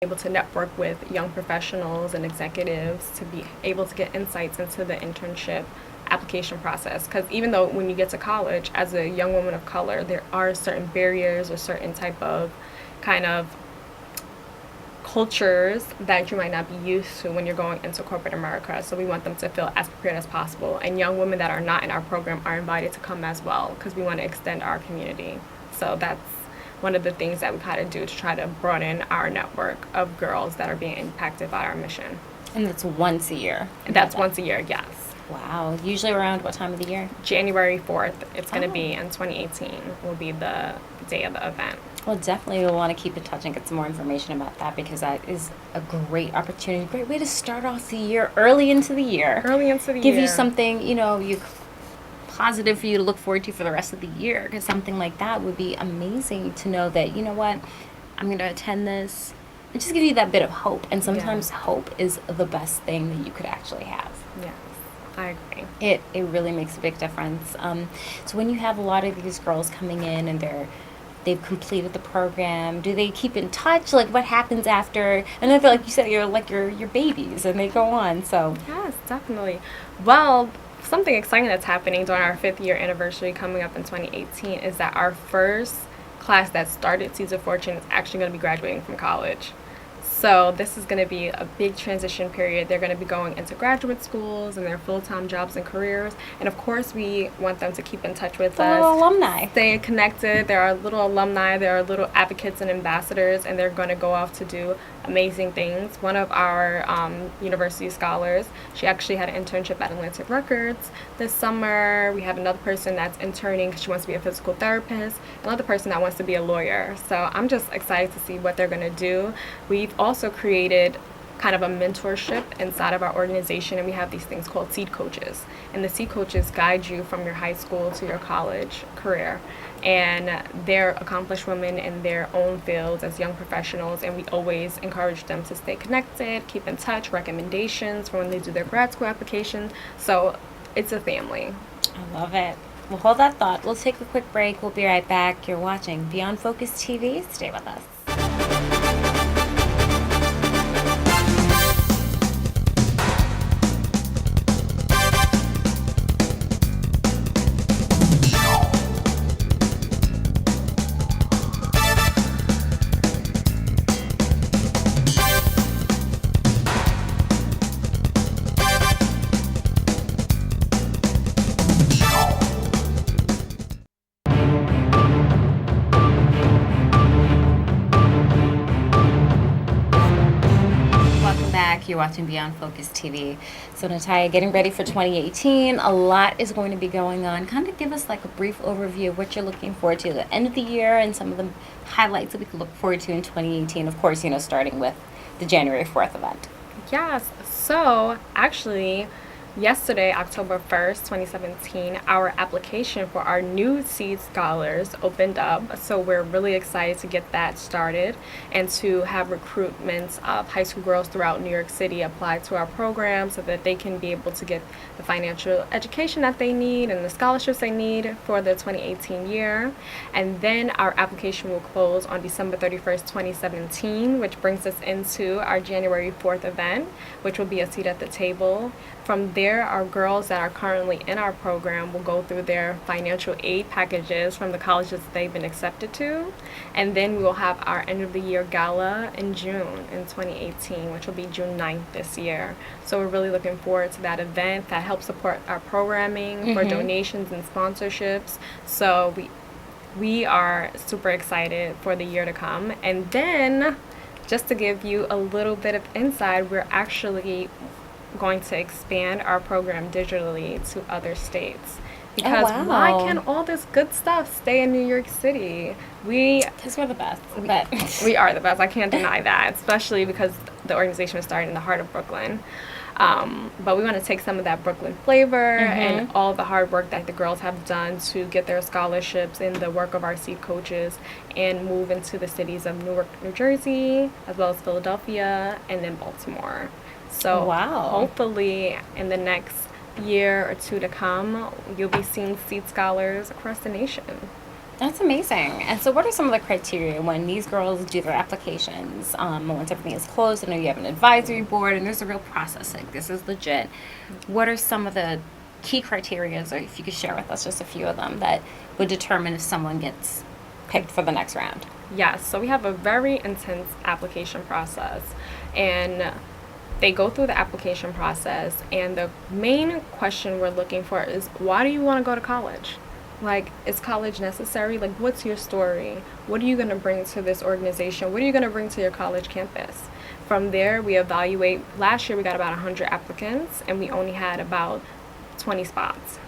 able to network with young professionals and executives to be able to get insights into the internship application process. Because even though when you get to college as a young woman of color, there are certain barriers or certain type of kind of cultures that you might not be used to when you're going into corporate America. So we want them to feel as prepared as possible. And young women that are not in our program are invited to come as well because we want to extend our community. So that's one of the things that we kind of do to try to broaden our network of girls that are being impacted by our mission. And that's once a year? And that's once a year, yes. Wow. Usually around what time of the year? January 4th. It's going to be in 2018 will be the day of the event. Well, definitely we'll want to keep in touch and get some more information about that because that is a great opportunity, great way to start off the year early into the year. Give you something, you positive for you to look forward to for the rest of the year because something like that would be amazing to know that, you know what, I'm going to attend this. It just gives you that bit of hope. And sometimes hope is the best thing that you could actually have. Yes, I agree. It really makes a big difference. So when you have a lot of these girls coming in and they've completed the program, do they keep in touch? Like what happens after? And I feel like you said you're like your babies and they go on. So yes, definitely. Well, something exciting that's happening during our 5th year anniversary coming up in 2018 is that our first class that started Seeds of Fortune is actually going to be graduating from college. So this is going to be a big transition period. They're going to be going into graduate schools and their full-time jobs and careers. And of course, we want them to keep in touch with us. Little alumni. Stay connected. There are little alumni. There are little advocates and ambassadors, and they're going to go off to do amazing things. One of our university scholars, she actually had an internship at Atlantic Records this summer. We have another person that's interning because she wants to be a physical therapist. Another person that wants to be a lawyer. So I'm just excited to see what they're going to do. We've also created kind of a mentorship inside of our organization, and we have these things called seed coaches. And the seed coaches guide you from your high school to your college career. And they're accomplished women in their own fields as young professionals, and we always encourage them to stay connected, keep in touch, recommendations for when they do their grad school application. So it's a family. I love it. Well, hold that thought. We'll take a quick break. We'll be right back. You're watching Beyond Focus TV. Stay with us. You're watching Beyond Focus TV. So Nitiya, getting ready for 2018. A lot is going to be going on. Kind of give us like a brief overview of what you're looking forward to at the end of the year and some of the highlights that we could look forward to in 2018. Of course, starting with the January 4th event. Yes. So actually, yesterday, October 1st, 2017, our application for our new Seed Scholars opened up. So we're really excited to get that started and to have recruitment of high school girls throughout New York City apply to our program so that they can be able to get the financial education that they need and the scholarships they need for the 2018 year. And then our application will close on December 31st, 2017, which brings us into our January 4th event, which will be a seat at the table. From there, our girls that are currently in our program will go through their financial aid packages from the colleges that they've been accepted to. And then we will have our end of the year gala in June in 2018, which will be June 9th this year. So we're really looking forward to that event that helps support our programming for donations and sponsorships. So we are super excited for the year to come. And then, just to give you a little bit of insight, we're actually going to expand our program digitally to other states because why can all this good stuff stay in New York City? Because we're the best. We are the best. I can't deny that, especially because the organization was started in the heart of Brooklyn. But we want to take some of that Brooklyn flavor and all the hard work that the girls have done to get their scholarships and the work of our seed coaches and move into the cities of Newark, New Jersey, as well as Philadelphia, and then Baltimore. So hopefully in the next year or two to come, you'll be seeing seed scholars across the nation. That's amazing. And so what are some of the criteria when these girls do their applications? Once everything is closed, I know you have an advisory board and there's a real process. Like, this is legit. What are some of the key criteria, or if you could share with us just a few of them, that would determine if someone gets picked for the next round? Yes, so we have a very intense application process, and they go through the application process, and the main question we're looking for is, why do you want to go to college? Like, is college necessary? Like, what's your story? What are you going to bring to this organization? What are you going to bring to your college campus? From there, we evaluate. Last year, we got about 100 applicants, and we only had about 20 spots.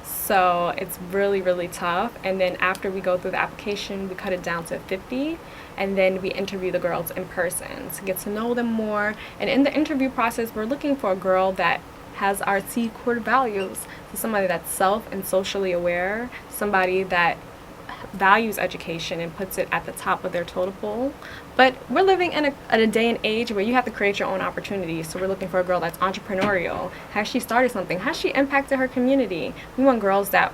So it's really, really tough. And then after we go through the application, we cut it down to 50. And then we interview the girls in person to get to know them more. And in the interview process, we're looking for a girl that has our C core values. So somebody that's self and socially aware, somebody that values education and puts it at the top of their totem pole. But we're living in a day and age where you have to create your own opportunities. So we're looking for a girl that's entrepreneurial. Has she started something? Has she impacted her community? We want girls that,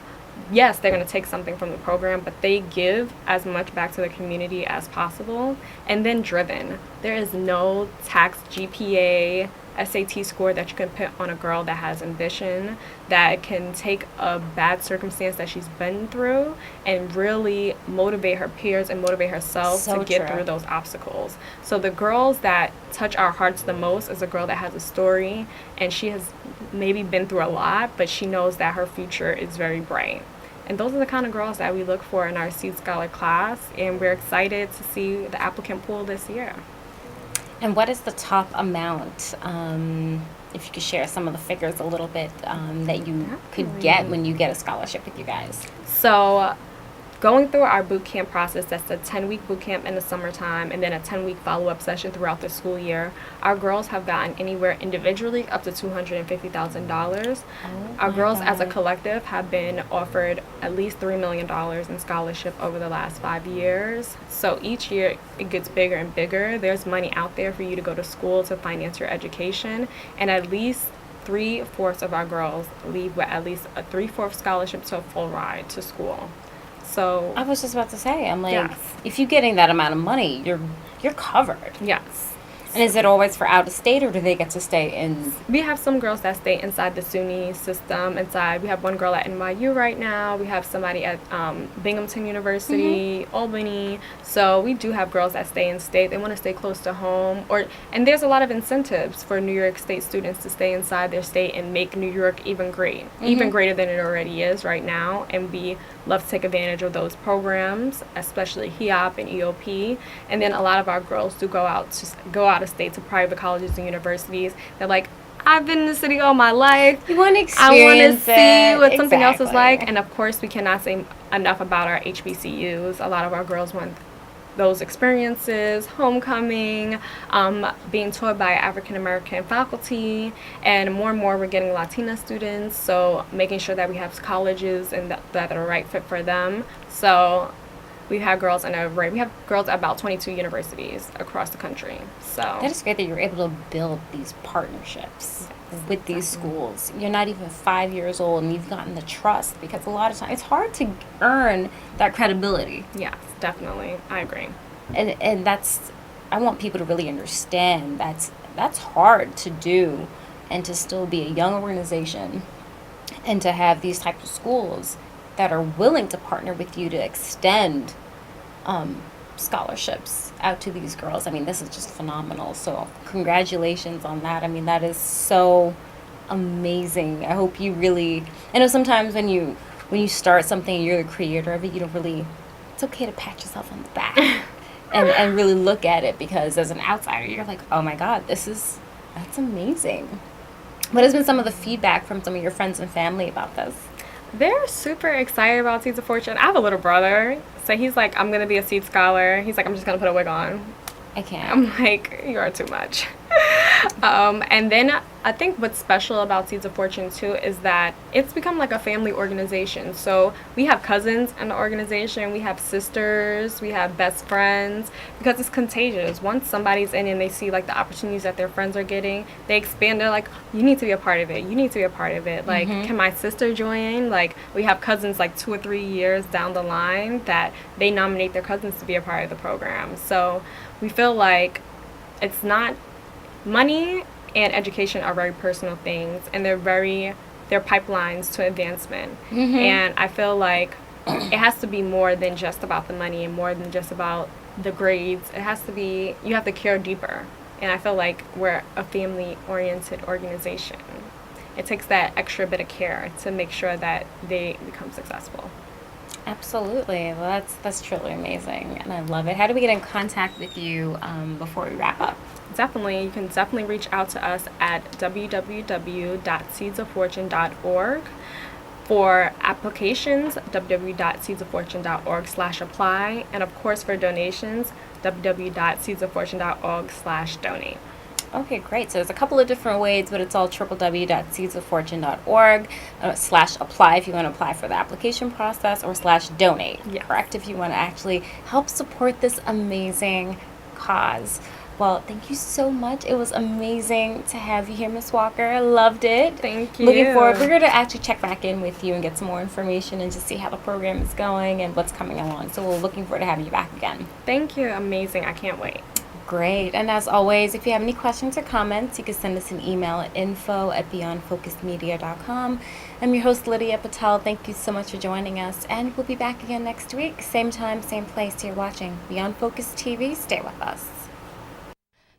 yes, they're going to take something from the program, but they give as much back to the community as possible. And then driven. There is no tax GPA, SAT score that you can put on a girl that has ambition, that can take a bad circumstance that she's been through and really motivate her peers and motivate herself to get through those obstacles. So the girls that touch our hearts the most is a girl that has a story, and she has maybe been through a lot, but she knows that her future is very bright. And those are the kind of girls that we look for in our Seed Scholar class, and we're excited to see the applicant pool this year. And what is the top amount, if you could share some of the figures a little bit, that you could get when you get a scholarship with you guys? So going through our boot camp process, that's a 10-week boot camp in the summertime and then a 10-week follow-up session throughout the school year, our girls have gotten anywhere individually up to $250,000. Our girls as a collective have been offered at least $3 million in scholarship over the last 5 years. So each year it gets bigger and bigger. There's money out there for you to go to school to finance your education, and at least 3/4 of our girls leave with at least a 3/4 scholarship to a full ride to school. So I was just about to say, I'm like, yes. If you're getting that amount of money, you're covered. Yes. And is it always for out of state, or do they get to stay in? We have some girls that stay inside the SUNY system. We have one girl at NYU right now. We have somebody at Binghamton University, Albany. So we do have girls that stay in state. They want to stay close to home. And there's a lot of incentives for New York State students to stay inside their state and make New York even greater than it already is right now. And we love to take advantage of those programs, especially HEOP and EOP. And then a lot of our girls do go out of state to private colleges and universities. They're like, I've been in the city all my life. You want to I want to see what something else is Exactly. like. And of course, we cannot say enough about our HBCUs. A lot of our girls want those experiences, homecoming, being taught by African American faculty, and more we're getting Latina students, so making sure that we have colleges and that are right fit for them. So we have girls at about 22 universities across the country. So That is great that you're able to build these partnerships with these schools. You're not even 5 years old and you've gotten the trust, because a lot of times it's hard to earn that credibility. yes, definitely, I agree. And that's, I want people to really understand that's hard to do, and to still be a young organization and to have these types of schools that are willing to partner with you to extend scholarships out to these girls. I mean, this is just phenomenal. So congratulations on that. I mean, that is so amazing. I hope you really, I know sometimes when you start something and you're the creator of it, you don't really, it's okay to pat yourself on the back and really look at it, because as an outsider, you're like, oh my God, that's amazing. What has been some of the feedback from some of your friends and family about this? They're super excited about Seeds of Fortune. I have a little brother, so he's like, I'm going to be a Seed Scholar. He's like, I'm just going to put a wig on. I can't. I'm like, you are too much. And then I think what's special about Seeds of Fortune too is that it's become like a family organization. So we have cousins in the organization, we have sisters, we have best friends, because it's contagious. Once somebody's in and they see like the opportunities that their friends are getting, they expand. They're like, you need to be a part of it. You need to be a part of it. Like, can my sister join? Like, we have cousins like 2 or 3 years down the line that they nominate their cousins to be a part of the program. So we feel like it's not money and education are very personal things, and they're pipelines to advancement. And I feel like it has to be more than just about the money and more than just about the grades. It has to be, you have to care deeper. And I feel like we're a family-oriented organization. It takes that extra bit of care to make sure that they become successful. Absolutely. Well, that's truly amazing, and I love it. How do we get in contact with you before we wrap up? Definitely. You can definitely reach out to us at www.seedsoffortune.org. For applications, www.seedsoffortune.org/apply. And of course, for donations, www.seedsoffortune.org/donate. Okay, great. So there's a couple of different ways, but it's all www.seedsoffortune.org/apply if you want to apply for the application process, or /donate, correct, if you want to actually help support this amazing cause. Well, thank you so much. It was amazing to have you here, Ms. Walker. I loved it. Thank you. Looking forward. We're going to actually check back in with you and get some more information and just see how the program is going and what's coming along. So we're looking forward to having you back again. Thank you. Amazing. I can't wait. Great. And as always, if you have any questions or comments, you can send us an email at info@beyondfocusedmedia.com. I'm your host, Lydia Patel. Thank you so much for joining us. And we'll be back again next week. Same time, same place. You're watching Beyond Focus TV. Stay with us.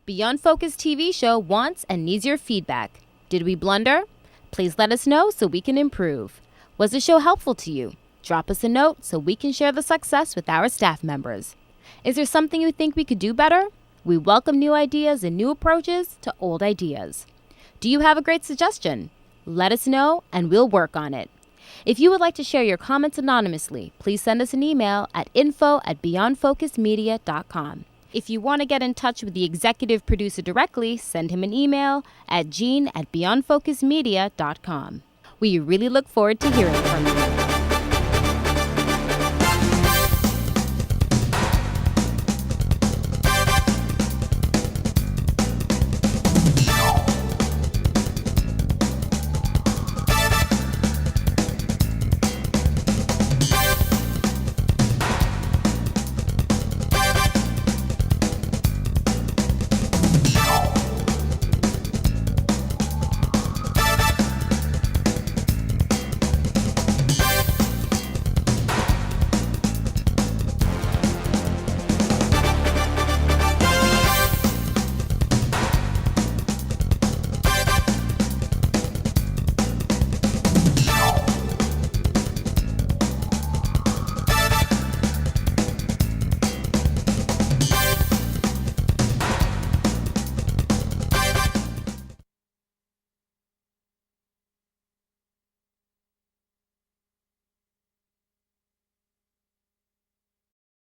Beyond Focus TV show wants and needs your feedback. Did we blunder? Please let us know so we can improve. Was the show helpful to you? Drop us a note so we can share the success with our staff members. Is there something you think we could do better? We welcome new ideas and new approaches to old ideas. Do you have a great suggestion? Let us know and we'll work on it. If you would like to share your comments anonymously, please send us an email at info@beyondfocusmedia.com. If you want to get in touch with the executive producer directly, send him an email at gene@beyondfocusmedia.com. We really look forward to hearing from you.